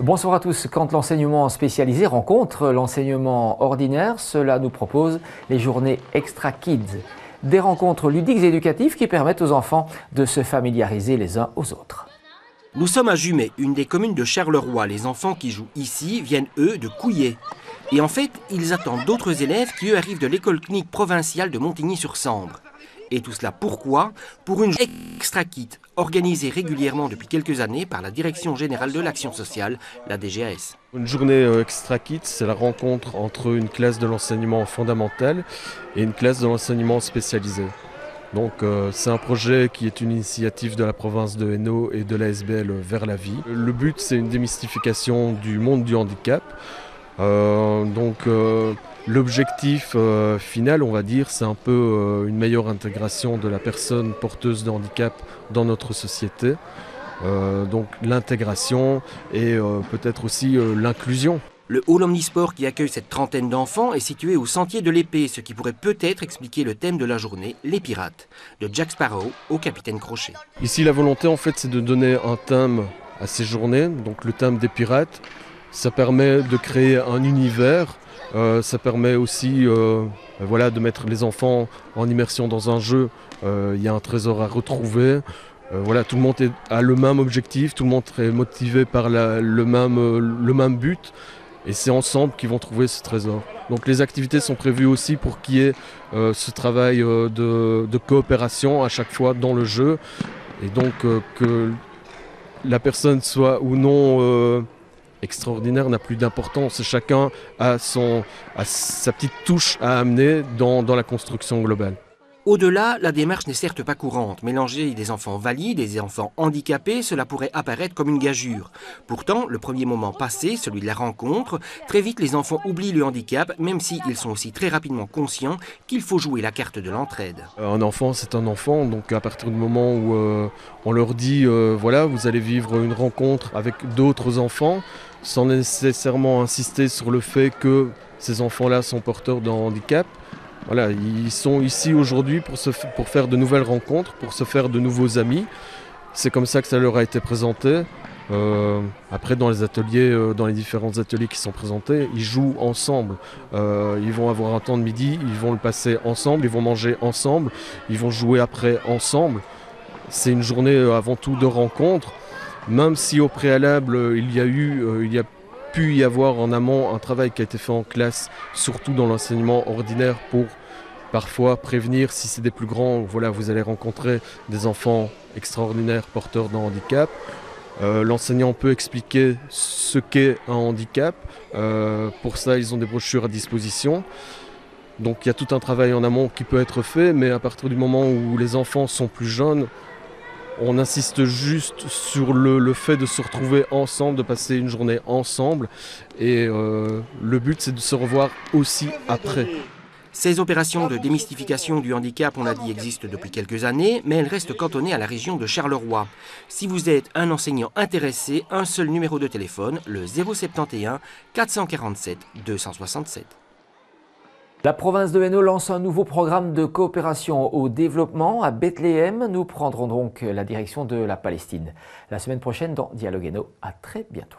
Bonsoir à tous. Quand l'enseignement spécialisé rencontre l'enseignement ordinaire, cela nous propose les journées Extra Kids. Des rencontres ludiques et éducatives qui permettent aux enfants de se familiariser les uns aux autres. Nous sommes à Jumet, une des communes de Charleroi. Les enfants qui jouent ici viennent, eux, de Couillet. Et en fait, ils attendent d'autres élèves qui, eux, arrivent de l'école clinique provinciale de Montigny-sur-Sambre. Et tout cela pourquoi? Pour une Extra Kit organisée régulièrement depuis quelques années par la Direction Générale de l'Action Sociale, la DGAS. Une journée Extra Kit, c'est la rencontre entre une classe de l'enseignement fondamental et une classe de l'enseignement spécialisé. Donc c'est un projet qui est une initiative de la province de Hainaut et de l'ASBL Vers la Vie. Le but, c'est une démystification du monde du handicap. L'objectif final, on va dire, c'est un peu une meilleure intégration de la personne porteuse de handicap dans notre société. Donc l'intégration et peut-être aussi l'inclusion. Le hall omnisport qui accueille cette trentaine d'enfants est situé au sentier de l'épée, ce qui pourrait peut-être expliquer le thème de la journée, les pirates, de Jack Sparrow au capitaine Crochet. Ici, la volonté, en fait, c'est de donner un thème à ces journées, donc le thème des pirates. Ça permet de créer un univers. Ça permet aussi de mettre les enfants en immersion dans un jeu. Il y a un trésor à retrouver. Tout le monde a le même objectif, tout le monde est motivé par le même but. Et c'est ensemble qu'ils vont trouver ce trésor. Donc les activités sont prévues aussi pour qu'il y ait ce travail de coopération à chaque fois dans le jeu. Et donc que la personne soit ou non... extraordinaire n'a plus d'importance. Chacun a sa petite touche à amener dans la construction globale. Au-delà, la démarche n'est certes pas courante. Mélanger des enfants valides et des enfants handicapés, cela pourrait apparaître comme une gageure. Pourtant, le premier moment passé, celui de la rencontre, très vite les enfants oublient le handicap, même s'ils sont aussi très rapidement conscients qu'il faut jouer la carte de l'entraide. Un enfant, c'est un enfant, donc à partir du moment où on leur dit vous allez vivre une rencontre avec d'autres enfants, sans nécessairement insister sur le fait que ces enfants-là sont porteurs d'un handicap. Voilà, ils sont ici aujourd'hui pour faire de nouvelles rencontres, pour se faire de nouveaux amis. C'est comme ça que ça leur a été présenté. Après, dans les ateliers, dans les différents ateliers qui sont présentés, ils jouent ensemble. Ils vont avoir un temps de midi, ils vont le passer ensemble, ils vont manger ensemble, ils vont jouer après ensemble. C'est une journée avant tout de rencontre. Même si au préalable, il y a pu y avoir en amont un travail qui a été fait en classe, surtout dans l'enseignement ordinaire, pour parfois prévenir si c'est des plus grands, vous allez rencontrer des enfants extraordinaires porteurs d'un handicap. L'enseignant peut expliquer ce qu'est un handicap. Pour ça, ils ont des brochures à disposition. Donc il y a tout un travail en amont qui peut être fait, mais à partir du moment où les enfants sont plus jeunes, on insiste juste sur le fait de se retrouver ensemble, de passer une journée ensemble. Et le but, c'est de se revoir aussi après. Ces opérations de démystification du handicap, on l'a dit, existent depuis quelques années, mais elles restent cantonnées à la région de Charleroi. Si vous êtes un enseignant intéressé, un seul numéro de téléphone, le 071 447 267. La province de Hainaut lance un nouveau programme de coopération au développement à Bethléem. Nous prendrons donc la direction de la Palestine la semaine prochaine dans Dialogue Hainaut. À très bientôt.